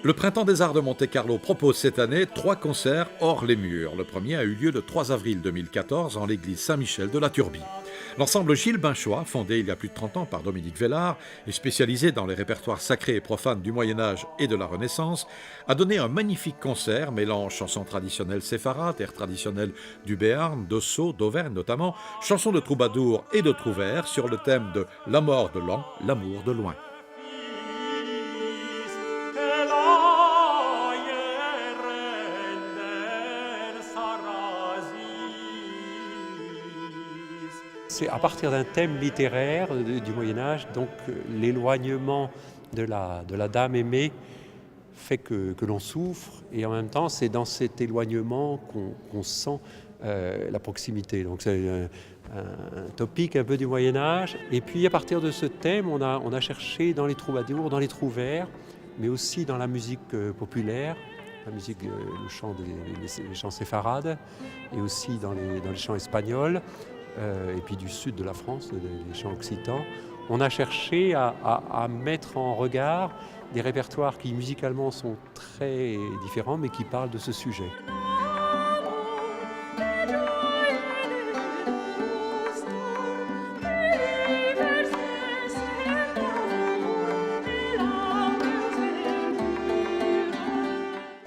Le Printemps des Arts de Monte-Carlo propose cette année 3 concerts hors les murs. Le premier a eu lieu le 3 avril 2014 en l'église Saint-Michel de la Turbie. L'ensemble Gilles Binchois, fondé il y a plus de 30 ans par Dominique Vellard et spécialisé dans les répertoires sacrés et profanes du Moyen-Âge et de la Renaissance, a donné un magnifique concert mêlant chansons traditionnelles séfarades, airs traditionnels du Béarn, de Sceaux, d'Auvergne notamment, chansons de troubadours et de trouvères sur le thème de la mort de l'an, l'amour de loin. C'est à partir d'un thème littéraire du Moyen-Âge, donc l'éloignement de la dame aimée fait que l'on souffre, et en même temps c'est dans cet éloignement qu'on sent la proximité. Donc c'est un topic un peu du Moyen-Âge. Et puis à partir de ce thème, on a cherché dans les troubadours, dans les trouvères, mais aussi dans la musique populaire, la musique, le chant les chants séfarades, et aussi dans les chants espagnols. Et puis du sud de la France, les chants occitans, on a cherché à mettre en regard des répertoires qui musicalement sont très différents, mais qui parlent de ce sujet.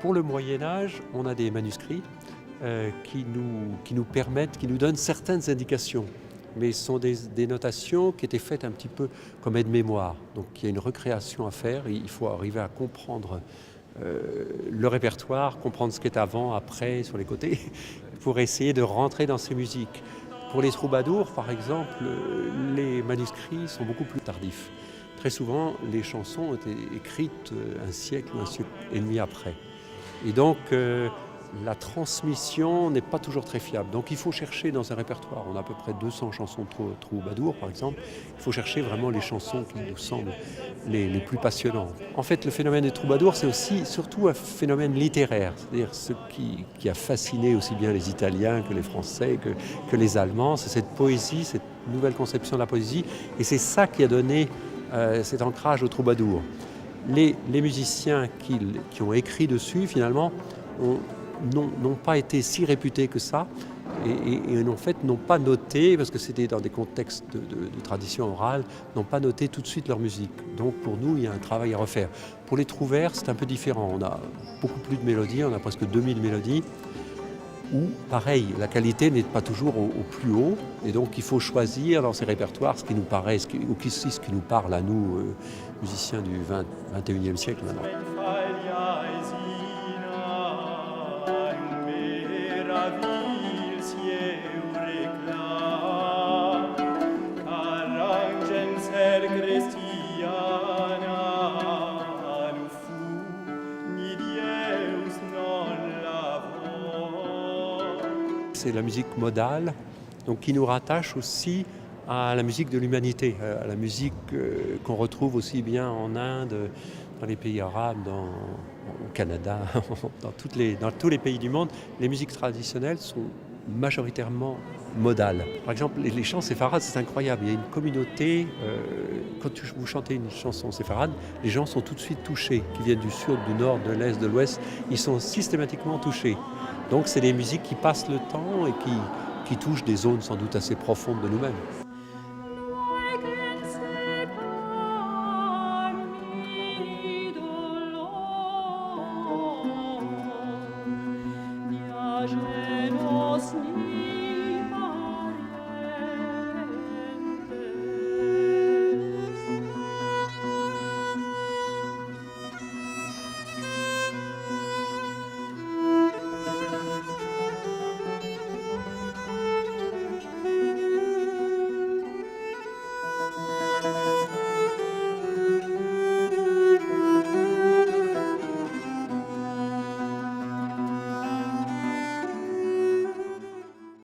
Pour le Moyen-Âge, on a des manuscrits qui nous permettent, qui nous donnent certaines indications. Mais ce sont des notations qui étaient faites un petit peu comme aide-mémoire. Donc il y a une recréation à faire, il faut arriver à comprendre le répertoire, comprendre ce qui est avant, après, sur les côtés, pour essayer de rentrer dans ces musiques. Pour les troubadours, par exemple, les manuscrits sont beaucoup plus tardifs. Très souvent, les chansons ont été écrites un siècle ou un siècle et demi après. Et donc, la transmission n'est pas toujours très fiable. Donc il faut chercher dans un répertoire, on a à peu près 200 chansons de troubadours par exemple, il faut chercher vraiment les chansons qui nous semblent les plus passionnantes. En fait, le phénomène des troubadours, c'est aussi surtout un phénomène littéraire, c'est-à-dire ce qui a fasciné aussi bien les Italiens que les Français, que les Allemands, c'est cette poésie, cette nouvelle conception de la poésie, et c'est ça qui a donné cet ancrage aux troubadours. Les musiciens qui ont écrit dessus, finalement, n'ont pas été si réputés que ça et en fait n'ont pas noté, parce que c'était dans des contextes de tradition orale, n'ont pas noté tout de suite leur musique. Donc pour nous, il y a un travail à refaire. Pour les trouvères, c'est un peu différent. On a beaucoup plus de mélodies, on a presque 2000 mélodies, où pareil, la qualité n'est pas toujours au plus haut, et donc il faut choisir dans ces répertoires ce qui nous paraît, ce qui nous parle à nous, musiciens du 21e siècle maintenant. C'est la musique modale, donc qui nous rattache aussi à la musique de l'humanité, à la musique qu'on retrouve aussi bien en Inde, dans les pays arabes, au Canada, dans tous les pays du monde. Les musiques traditionnelles sont majoritairement modales. Par exemple, les chants séfarades, c'est incroyable. Il y a une communauté, quand vous chantez une chanson séfarade, les gens sont tout de suite touchés, qui viennent du sud, du nord, de l'est, de l'ouest. Ils sont systématiquement touchés. Donc c'est des musiques qui passent le temps et qui touchent des zones sans doute assez profondes de nous-mêmes.